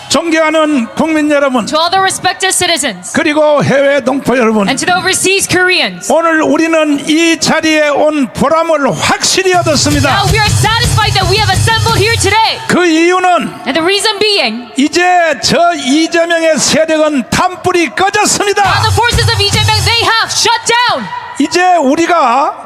존경하는 국민 여러분, To all the respected citizens 그리고 해외 동포 여러분, and to the overseas Koreans. 오늘 우리는 이 자리에 온 보람을 확실히 얻었습니다. Now we are satisfied that we have assembled here today. 그 이유는 And the reason being, 이제 저 이재명의 세력은 단불이 꺼졌습니다. the forces of Lee Jae-myung, they have shut down. 이제 우리가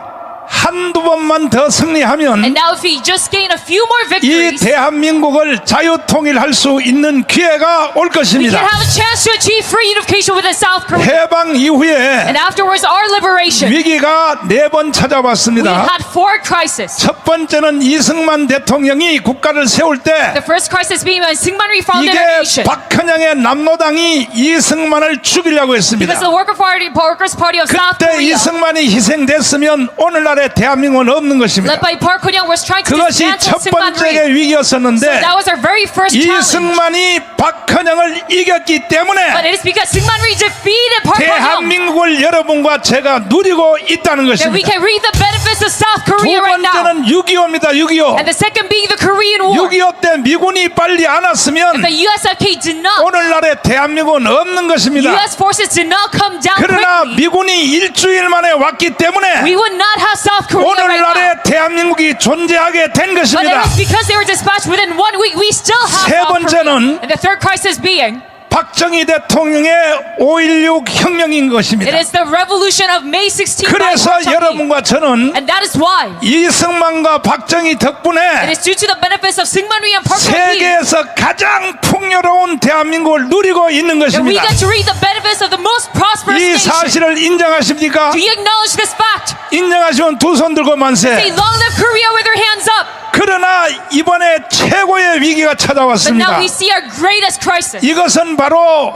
한두 번만 더 승리하면 And now if we just gain a few more 이 victories, 대한민국을 자유통일할 수 있는 기회가 올 we can 것입니다. have a chance to achieve free unification within South Korea. 해방 이후에 And afterwards, our liberation, 위기가 4번 we 찾아왔습니다. had 4 crises. 첫 번째는 이승만 대통령이 국가를 세울 때 The first crisis being when Syngman refounded our 이게 nation. 박헌영의 남노당이 이승만을 죽이려고 했습니다. Because the Workers' Party of South 그때 Korea, 이승만이 희생됐으면 오늘날의 대한민국은 없는 것입니다. led by Park Geun-hye, was trying to 그것이 dismantle 첫 Syngman 번째 Rhee. 위기였었는데 That was our very first challenge. 이승만이 박헌영을 이겼기 But 때문에 it is because Syngman Rhee defeated Park Geun-hye 대한민국을 여러분과 제가 누리고 있다는 that we 것입니다. can reap the benefits of South 두 Korea right now. 번째는 6.25입니다. 6.25. And the second being the Korean War. 6.25 때 미군이 빨리 안 왔으면 The USFK did not. 오늘날의 대한민국은 없는 것입니다. US forces did not come down 그러나 quickly. 미군이 일주일 만에 왔기 때문에 We would not have South Korea right now. 오늘날의 대한민국이 존재하게 된 But it 것입니다. was because they were dispatched within 1 week. We still have 세 South Korea. 번째는 And the third crisis being, 박정희 대통령의 5.16 혁명인 it 것입니다. is the revolution of May 16th. 그래서 여러분과 저는 And that is why 이승만과 박정희 it 덕분에 is due to the benefits of Syngman Rhee and Park Geun-hye 세계에서 가장 풍요로운 대한민국을 누리고 있는 that we 것입니다. get to reap the benefits of the most prosperous 이 nation. 사실을 인정하십니까? Do you acknowledge this fact? 인정하시면 두 손 들고 Say, 만세. long live Korea with your hands up. 그러나 이번에 최고의 위기가 But 찾아왔습니다. now we see our greatest crisis. 이것은 바로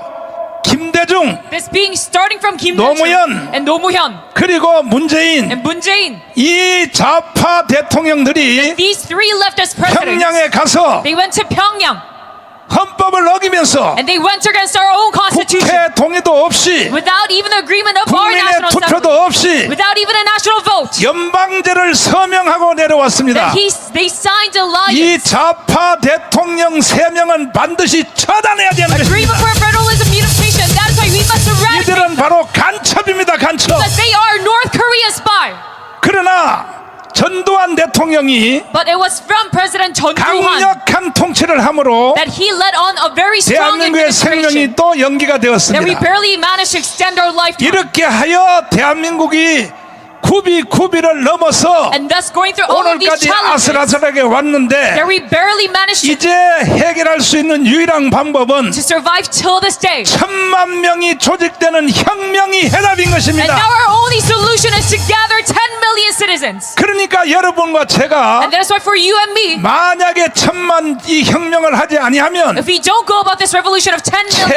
김대중 This being starting from Kim 노무현. Dae-jung and Roh Moo-hyun 그리고 문재인 and Moon Jae-in. 이 좌파 대통령들이 These 3 leftist presidents, 평양에 가서 they went to Pyongyang 헌법을 어기면서 and they went against our own constitution 국회 동의도 없이 without even the agreement of our 국민의 national 투표도 assembly, 없이 without even a national vote. 연방제를 서명하고 내려왔습니다. They signed 이 alliance. 좌파 대통령 3명은 반드시 처단해야 되는 Agreement 것입니다. for federalism unification. That is why we must eradicate 이들은 바로 간첩입니다. 간첩. because they are North Korea spy. 그러나 전두환 대통령이 But it was from President Chun Doo-hwan 강력한 통치를 함으로 that he led on a very strong 대한민국의 administration 생명이 또 연기가 that we 되었습니다. barely managed to extend our lifetime. 이렇게 하여 대한민국이 구비를 넘어서 And thus going through all of these 오늘까지 challenges 아슬아슬하게 왔는데 that we barely managed 이제 해결할 수 있는 유일한 방법은 to survive till this day. 1,000만 명이 조직되는 혁명이 해답인 And 것입니다. now our only solution is to gather 10 million citizens. 그러니까 여러분과 제가 And that is why for you and me, 만약에 1,000만 이 혁명을 하지 아니하면 if we don't go about this revolution of 10 million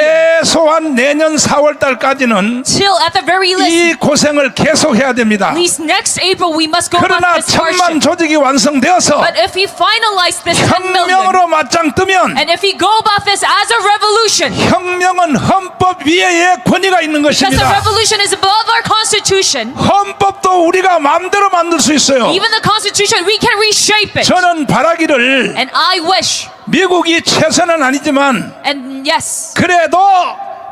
최소한 내년 4월 달까지는 till at the very least, 이 고생을 계속해야 됩니다. at least next April, we must go 그러나 about this 1,000만 hardship. 조직이 완성되어서 But if we finalize this 10 million, 혁명으로 맞짱 뜨면 and if we go about this as a revolution, 혁명은 헌법 위에의 권위가 있는 because the 것입니다. revolution is above our constitution, 헌법도 우리가 마음대로 만들 수 있어요. even the constitution, we can reshape it. 저는 바라기를 And I wish, 미국이 최선은 아니지만 and yes, 그래도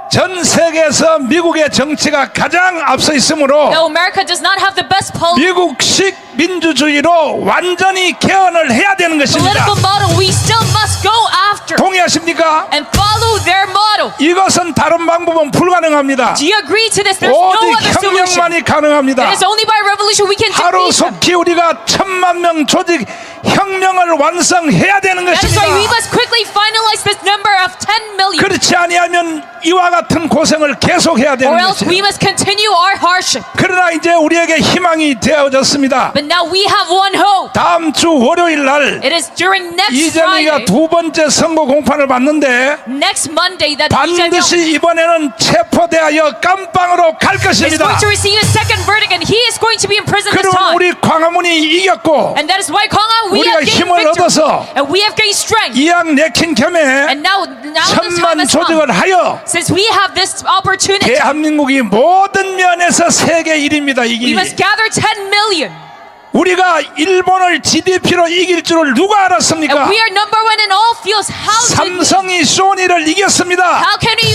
전 세계에서 미국의 정치가 가장 앞서 있으므로 though America does not have the best 미국식 민주주의로 완전히 개헌을 해야 되는 것입니다. political model, we still must go after 동의하십니까? and follow their model. 이것은 다른 방법은 불가능합니다. Do you agree to this? There's no 오직 other solution. 혁명만이 가능합니다. It is only by revolution we can defeat them. 하루속히 우리가 1,000만 명 조직 혁명을 완성해야 되는 That is why we 것입니다. must quickly finalize this number of 10 million. 그렇지 아니하면 이와 같은 고생을 계속해야 Or 되는 else we 것이에요. must continue our hardship. 그러나 이제 우리에게 희망이 되어졌습니다. But now we have one hope. 다음 주 월요일 날 It is during next 이재명이가 Friday, 두 번째 선거 공판을 받는데 next Monday, that Lee Jae-myung 반드시 이번에는 체포되어 깜빵으로 갈 is 것입니다. going to receive a second verdict, and he is going to be in prison this 그럼 time. 우리 광화문이 이겼고 And that is why Kongan, we 우리가 have gained 힘을 victory, 얻어서 and we have gained strength. 이양 내킨 겸해 And now this time 1,000만 has come. 조직을 하여 Since we have this opportunity, 대한민국이 모든 면에서 세계 1위입니다. we 이게 must gather 10 million. 우리가 일본을 GDP로 이길 줄을 누가 알았습니까? And we are number one in all fields. How did we? 삼성이 소니를 이겼습니다. How can we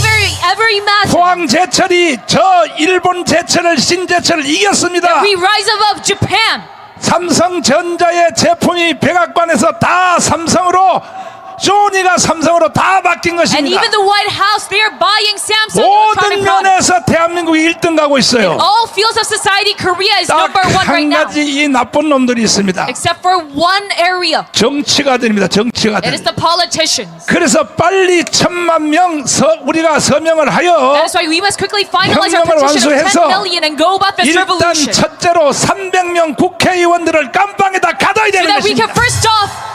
ever imagine? 포항제철이 저 일본 제철을 신제철을 이겼습니다. We rise above Japan. 삼성전자의 제품이 백악관에서 다 삼성으로, 소니가 삼성으로 다 바뀐 And 것입니다. even the White House, they are buying Samsung 모든 electronic products. 면에서 대한민국이 1등 가고 있어요. All fields of society, Korea is 딱 number one right 한 now. 가지 이 나쁜 놈들이 있습니다. Except for one area. 정치가들입니다. It 정치가들. is the politicians. 그래서 빨리 1,000만 명 우리가 서명을 하여 That is why we must quickly finalize our 혁명을 petition of 10 완수해서 million and go about this 일단 revolution. 첫째로 300명 국회의원들을 깜빵에다 가둬야 So 되는 that we can 것입니다. first off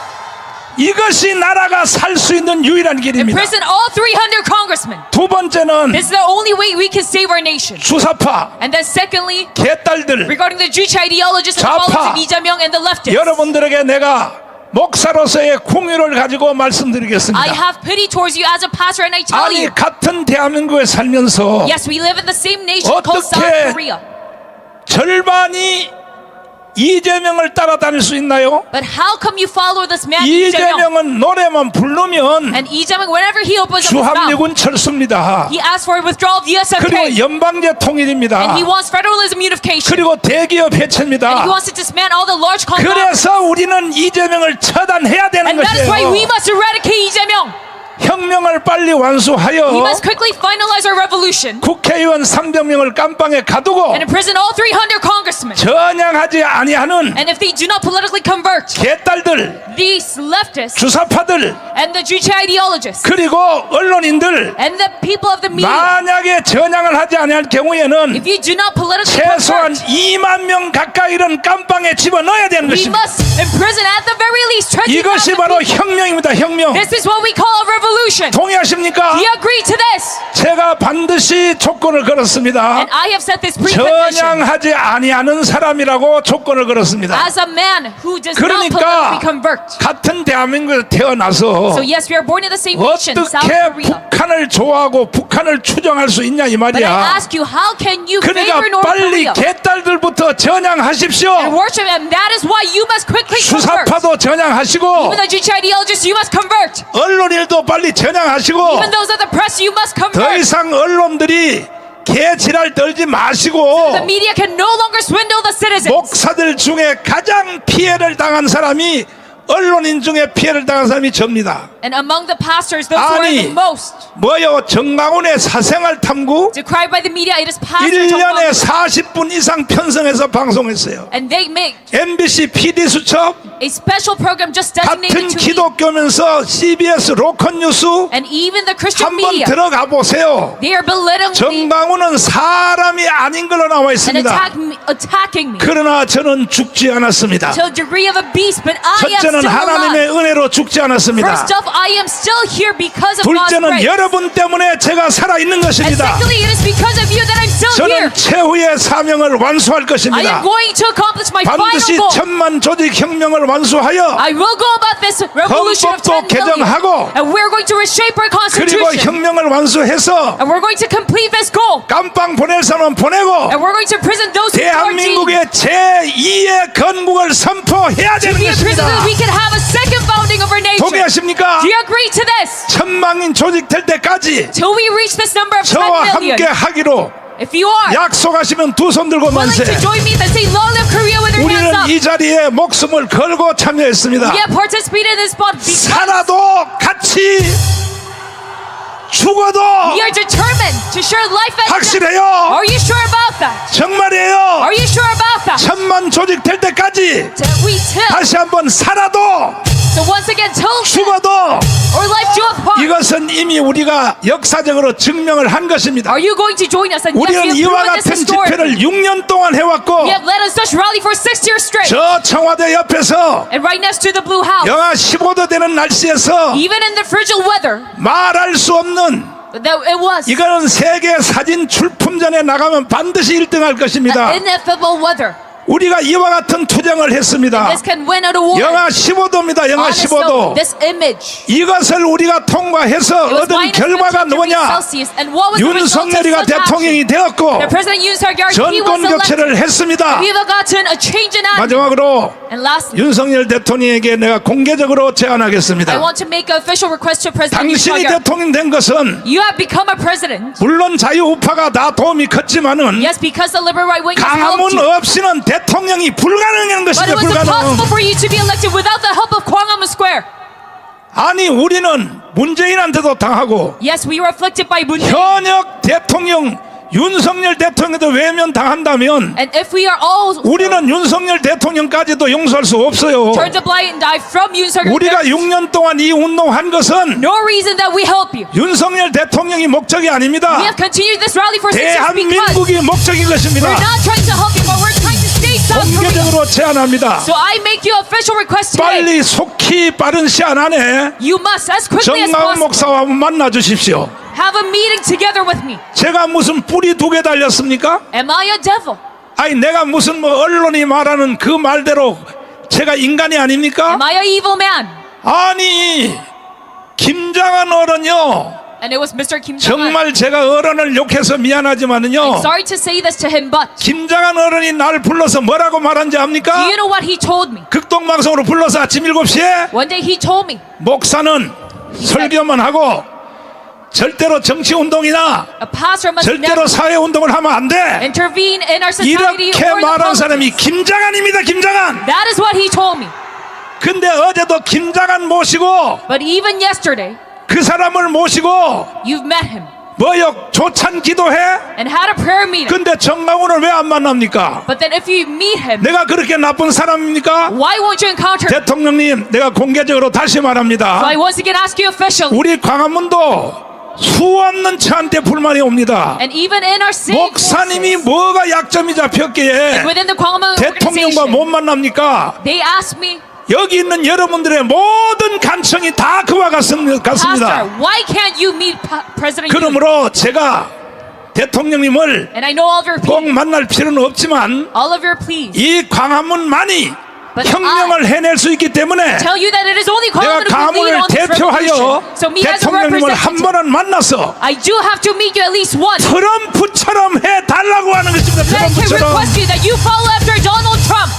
이것이 나라가 살 수 있는 유일한 길입니다. imprison all 300 congressmen. 두 번째는 This is the only way we can save our nation. 주사파, And then secondly, 개딸들, regarding the Juche ideologists and 좌파. followers of Lee Jae-myung and the leftists, 여러분들에게 내가 목사로서의 궁유를 가지고 I 말씀드리겠습니다. have pity towards you as a pastor, and I tell 아니 you, 같은 대한민국에 살면서 yes, we live in the same nation called South 어떻게 Korea. 절반이 이재명을 따라다닐 수 있나요? But how come you follow this man, Lee Jae-myung? 이재명은 노래만 부르면 And Lee Jae-myung, whenever he opens up his mouth, 주합미군 철수입니다. he asks for a withdrawal of the 그리고 USFK. 연방제 통일입니다. And he wants federalism unification. 그리고 대기업 And he 해체입니다. wants to dismantle all the large conglomerates. 그래서 우리는 이재명을 처단해야 되는 And that is why we 것이에요. must eradicate Lee Jae-myung. 혁명을 빨리 We 완수하여 must quickly finalize our revolution 국회의원 300명을 깜빵에 가두고 and imprison all 300 congressmen. 전향하지 아니하는 And if they do not politically convert, 개딸들, these leftists 주사파들, and the Juche ideologists 그리고 언론인들, and the people of the media, 만약에 전향을 하지 아니할 경우에는 if you do not politically 최소한 convert, 2만 명 가까이는 깜빵에 집어넣어야 되는 we 것입니다. must imprison at the very least 20,000 이것이 바로 people. 혁명입니다. 혁명. This is what we call a revolution. 동의하십니까? Do you agree to this? 제가 반드시 조건을 걸었습니다. And I have set this precondition 전향하지 아니하는 사람이라고 조건을 걸었습니다. as a man who does not 그러니까 politically convert. 같은 대한민국에 태어나서 So yes, we are born in the same nation, South 어떻게 Korea. 북한을 좋아하고 북한을 추종할 수 있냐 이 But I 말이야. ask you, how can you 그러니까 favor North 빨리 Korea 개딸들부터 and 전향하십시오. worship him? That is why you must quickly convert. 수사파도 전향하시고 Even the Juche ideologists, you must convert. 언론인도 빨리 전향하시고 Even those of the press, you must 더 convert. 이상 언론들이 개지랄 떨지 마시고 The media can no longer swindle the citizens. 목사들 중에 가장 피해를 당한 사람이, 언론인 중에 피해를 당한 사람이 접니다. And among the pastors, those who are 아니 the most 뭐요, 정강훈의 사생활 탐구 decried by the media, it is Pastor 1년에 Jong-wan. 40분 이상 편성해서 방송했어요. And they make MBC PD 수첩, a special program just 같은 designated to me. 기독교면서 CBS 로컬 뉴스 And even the Christian 한번 media, 들어가 보세요. they are belittling me 정강훈은 사람이 아닌 걸로 나와 and 있습니다. attacking me 그러나 저는 죽지 않았습니다. to a degree of a beast, but I am 첫째는 still 하나님의 alive. 은혜로 죽지 않았습니다. First off, I am still here because of God's 둘째는 grace. 여러분 때문에 제가 살아있는 And 것입니다. secondly, it is because of you that I'm still here. 저는 최후의 사명을 완수할 I 것입니다. am going to accomplish my 반드시 final goal. 1,000만 조직 혁명을 완수하여 I will go about this revolution of 헌법도 10 million. 개정하고 And we're going to reshape our 그리고 constitution. 혁명을 완수해서 And we're going to complete this goal. 깜빵 보낼 사람은 보내고 And we're going to prison those who are deemed 대한민국의 제2의 건국을 선포해야 to 되는 be a prison 것입니다. that we can have a second founding of our nation. 동의하십니까? Do you agree to this? 1,000만인 조직될 때까지 Till we reach this number of 10 저와 million. 함께 하기로 If you are 약속하시면 두 손 들고 willing 만세. to join me, then say long live Korea with your hands 우리는 up. 이 자리에 목숨을 걸고 참여했습니다. We have participated in this spot because 살아도 같이, 죽어도 we are determined to share life and death. 확실해요. Are you sure about that? 정말이에요. Are you sure about that? 1,000만 조직 될 때까지 Till 다시 한번 살아도 so once again till 죽어도 or life doeth part. 이것은 이미 우리가 역사적으로 증명을 한 것입니다. Are you going to join us? And yes, 우리는 we have 이와 proven this 같은 historically. 집회를 6년 동안 해왔고 We have led a such rally for 6 years straight. 저 청와대 옆에서 And right next to the Blue House, 영하 15도 되는 날씨에서 even in the frigid weather, 말할 수 없는, that it was 이거는 세계 사진 출품전에 나가면 반드시 1등할 것입니다. ineffable weather. 우리가 이와 같은 투쟁을 했습니다. This can win an award. 영하 15도입니다. 영하 On a snow, 15도. this image. 이것을 우리가 통과해서 It was 얻은 minus 결과가 15 degrees 뭐냐? Celsius. And what was the result of 윤석열이가 such 대통령이 action? 되었고 The President Yoon Suk-yeol, he was 정권 elected. 교체를 했습니다. We've gotten a change in admin. 마지막으로 And lastly, 윤석열 대통령에게 내가 공개적으로 I 제안하겠습니다. want to make an official request to President Yoon 당신이 Suk-yeol. 대통령 된 것은 You have become a president. 물론 자유우파가 다 도움이 컸지만은 Yes, because the liberal right wing has 강화문 helped you. 없이는 대통령이 불가능한 But 것입니다. it was 불가능. impossible for you to be elected without the help of Gwanghwamun Square. 아니 우리는 문재인한테도 당하고 Yes, we were afflicted by Moon Jae-in. 현역 대통령 윤석열 대통령도 외면 당한다면 And if we are all 우리는 윤석열 대통령까지도 용서할 수 없어요. turn to blind and die from Yoon Suk-yeol, 우리가 there's 6년 동안 이 운동한 것은 no reason that we help you. 윤석열 대통령이 목적이 We 아닙니다. have continued this rally for 6 years because 대한민국이 목적인 것입니다. we're not trying to help you, but we're trying to save South Korea. 공개적으로 제안합니다. So I make you official request today. 빨리 속히 빠른 시간 안에 You must, as quickly as 정강 possible, 목사와 만나 주십시오. have a meeting together with me. 제가 무슨 뿔이 2개 달렸습니까? Am I a devil? 아니 내가 무슨 뭐 언론이 말하는 그 말대로 제가 인간이 아닙니까? Am I a evil man? 아니 김장한 어른요 And it was Mr. Kim Jong-un. 정말 제가 어른을 욕해서 미안하지만은요 I'm sorry to say this to him, but 김장한 어른이 날 불러서 뭐라고 말한지 do 압니까? you know what he told me? 극동방송으로 불러서 아침 7시에 One day he told me, 목사는 설교만 하고 절대로 정치운동이나 a pastor must never 절대로 사회운동을 하면 안 돼. intervene in our society 이렇게 or the 말한 사람이 politics. 김장한입니다. 김장한. That is what he told me. 근데 어제도 김장한 모시고 But even yesterday, 그 사람을 모시고 you've met him 뭐역 조찬 기도해? and had a prayer meeting. 근데 정강훈을 왜 안 만납니까? But then if you meet him, 내가 그렇게 나쁜 사람입니까? why won't you encounter him? 대통령님, 내가 공개적으로 다시 말합니다. So I once again ask you officially, 우리 광화문도 수 없는 저한테 불만이 옵니다. and even in our same 목사님이 forces, 뭐가 약점이 잡혔기에 within the Gwanghwamun 대통령과 organization, 못 만납니까? they asked me, 여기 있는 여러분들의 모든 간청이 다 그와 같습니다. Pastor, why can't you meet President Yoon? 그러므로 제가 대통령님을 And I know all of your 꼭 pleas, 만날 필요는 없지만 all of your pleas. 이 광화문만이 But 혁명을 해낼 수 있기 때문에 Tell you that it is only 내가 Gwanghwamun who can lead 광화문을 on this 대표하여 revolution. So me as a 대통령님을 한 representative, 번은 만나서 I do have to meet you at least once. 트럼프처럼 해달라고 하는 것입니다. That I can 트럼프처럼. request you that you follow after Donald Trump.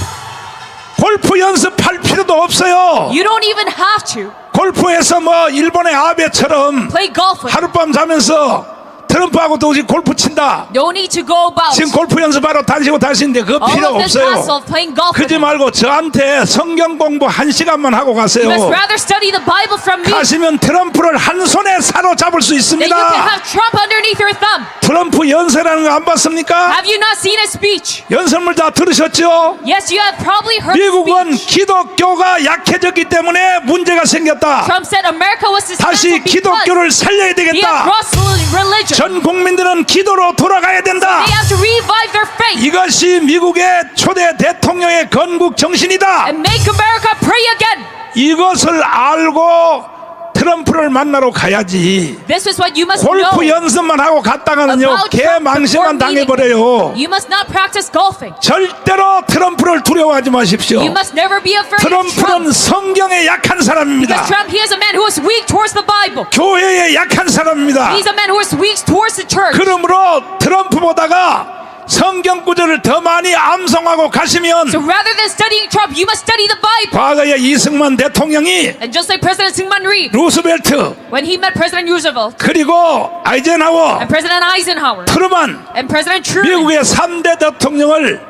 골프 연습할 필요도 없어요. You don't even have to 골프에서 뭐 일본의 아베처럼 play golf with me. 하룻밤 자면서 트럼프하고 동시에 골프 친다. No need to go about 지금 골프 연습하러 다니시고 다니시는데 그거 all 필요 of this 없어요. hassle of playing golf with 그러지 me. 말고 저한테 성경 공부 1시간만 하고 가세요. You must rather study the Bible from me 가시면 트럼프를 한 손에 사로잡을 수 that you can 있습니다. have Trump underneath your thumb. 트럼프 연설하는 거 안 봤습니까? Have you not seen his speech? 연설물 다 들으셨죠? Yes, you have probably heard his 미국은 speech. 기독교가 약해졌기 때문에 문제가 생겼다. Trump said America was 다시 successful because 기독교를 살려야 he had 되겠다. lost religion. 전 국민들은 기도로 돌아가야 된다. They have to revive their faith 이것이 미국의 초대 대통령의 건국 정신이다. and make America pray again. 이것을 알고 트럼프를 만나러 가야지. This is what you must 골프 know 연습만 하고 갔다가는요 about Trump before 개망신만 meeting him. 당해버려요. You must not practice golfing. 절대로 트럼프를 두려워하지 마십시오. You must never be afraid of Trump. 트럼프는 성경에 약한 사람입니다. Because Trump, he is a man who is weak towards the Bible. 교회에 약한 사람입니다. He's a man who is weak towards the church. 그러므로 트럼프보다가 성경 구절을 더 많이 암송하고 가시면 So rather than studying Trump, you must study the Bible. 과거에 이승만 대통령이 And just like President Syngman Rhee, 루스벨트 when he met President Roosevelt 그리고 아이젠하워 and President Eisenhower 트루만 and President Truman, 미국의 3대 대통령을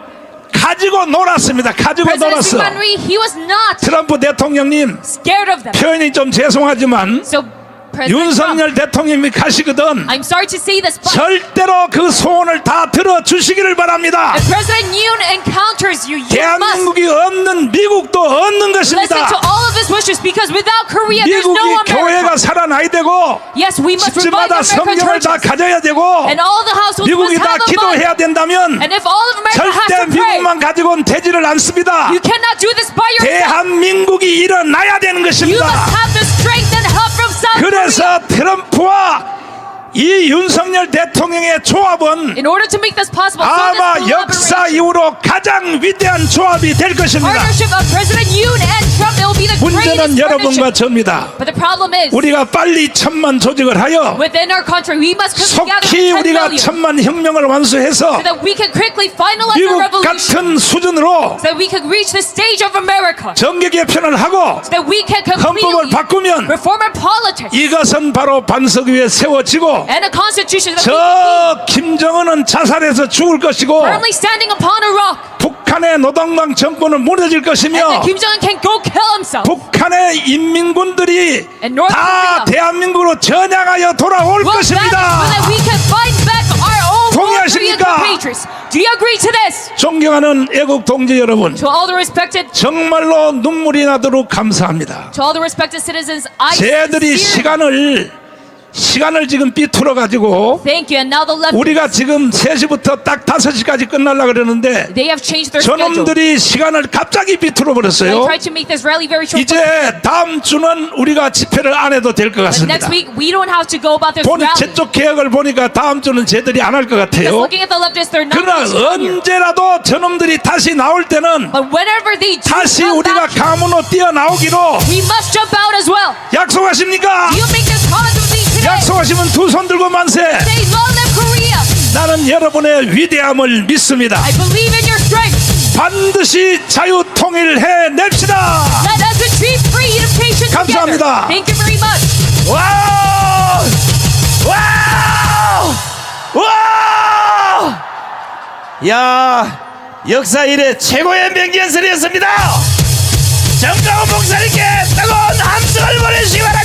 가지고 놀았습니다. 가지고 President 놀았어. Syngman Rhee, he was not 트럼프 대통령님 scared of them. 표현이 좀 죄송하지만 So President Trump, 윤석열 대통령이 가시거든 I'm sorry to say this, but 절대로 그 소원을 다 들어주시기를 바랍니다. if President Yoon encounters you, you must 대한민국이 없는 미국도 없는 listen to 것입니다. all of his wishes because without Korea, there's no 미국이 America. 교회가 살아나야 되고 Yes, we must revive 집집마다 American 성경을 다 churches. 가져야 되고 And all the households 미국이 must 다 have a 기도해야 Bible. 된다면 And if all of America has 절대 to pray, 미국만 가지고는 되지를 않습니다. you cannot do this by yourself. 대한민국이 일어나야 되는 You 것입니다. must have the strength and help from South Korea. 그래서 트럼프와 이 윤석열 대통령의 조합은 In order to make this possible, so 아마 this 역사 collaboration, 이후로 가장 위대한 조합이 될 것입니다. partnership of President Yoon and Trump, it will be the 문제는 greatest 여러분과 partnership. 저입니다. But the problem is, 우리가 빨리 1000만 조직을 하여 within our country, we must come together 속히 as 10 우리가 million, 1000만 혁명을 완수해서 so that we can quickly finalize our 미국 같은 revolution, 수준으로 so that we can reach the stage of America, 정계 개편을 하고 so that we can 헌법을 completely 바꾸면 reform our politics 이것은 바로 반석 위에 세워지고 and a constitution that we can 저 김정은은 자살해서 죽을 be 것이고 firmly standing upon a rock, 북한의 노동당 정권은 무너질 and 것이며 that Kim Jong-un can go kill himself. 북한의 인민군들이 And North 다 Korea 대한민국으로 전향하여 돌아올 Well, that is so 것입니다. that we can find back our own North Korean 동의하십니까? compatriots. Do you agree to this? 존경하는 애국 동지 여러분, To all the respected, 정말로 눈물이 나도록 감사합니다. to all the respected citizens, I 쟤들이 sincerely 시간을 지금 삐뚤어 가지고 thank you. And now the left, 우리가 지금 3시부터 딱 5시까지 끝나려고 그러는데 they have changed their schedule. 저놈들이 시간을 갑자기 삐뚤어 They 버렸어요. tried to make this rally very short. 이제 다음 주는 우리가 집회를 안 해도 될 것 But 같습니다. next week, we don't have to go about this 보니 rally. 제쪽 개혁을 보니까 다음 주는 쟤들이 안 할 것 Just 같아요. looking at the leftists, they're not 그러나 going to come here. 언제라도 저놈들이 다시 나올 때는 But whenever they do 다시 come 우리가 back, 가문으로 뛰어나오기로 we must jump out as well. 약속하십니까? Do you make this promise with me today? 약속하시면 두 손 들고 만세. Say, long live Korea. 나는 여러분의 위대함을 믿습니다. I believe in your strength. 반드시 자유 통일해 냅시다. Let us achieve free unification together. 감사합니다. Thank you very much. 와우! 와우! 와우! 야, 역사 이래 최고의 명연설이었습니다. 정가훈 목사님께 뜨거운 함성을 보내주시기 바랍니다.